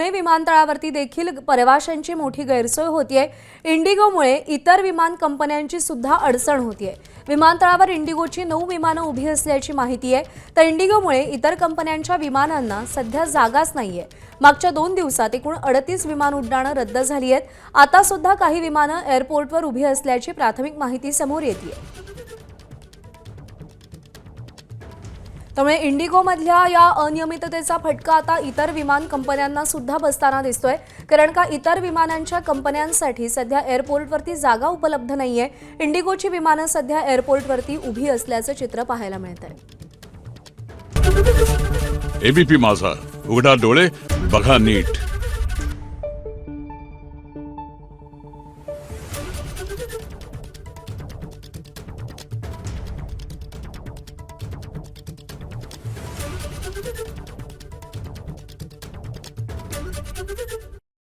पुणे विमानतळावरती देखील प्रवाशांची मोठी गैरसोय होतीये। इंडिगोमुळे इतर विमान कंपन्यांची सुद्धा अडचण होतीये। विमानतळावर इंडिगोची 9 विमानं उभी असल्याची माहिती आहे, तर इंडिगोमुळे इतर कंपन्यांच्या विमानांना सध्या जागाच नाहीये। मागच्या 2 दिवसात एकूण 38 विमान उड्डाणं रद्द झाली आहेत। आता सुद्धा काही विमानं एअरपोर्टवर उभी असल्याची प्राथमिक माहिती समोर येतेय। त्यामुळे इंडिगोमधल्या या अनियमिततेचा फटका आता इतर विमान कंपन्यांना सुद्धा बसताना दिसतोय, कारण का इतर विमानांच्या कंपन्यांसाठी सध्या एअरपोर्टवरती जागा उपलब्ध नाहीये। इंडिगोची विमानं सध्या एअरपोर्टवरती उभी असल्याचं चित्र पाहायला मिळतंय। एबीपी माझा, उघडा डोळे बघा नीट।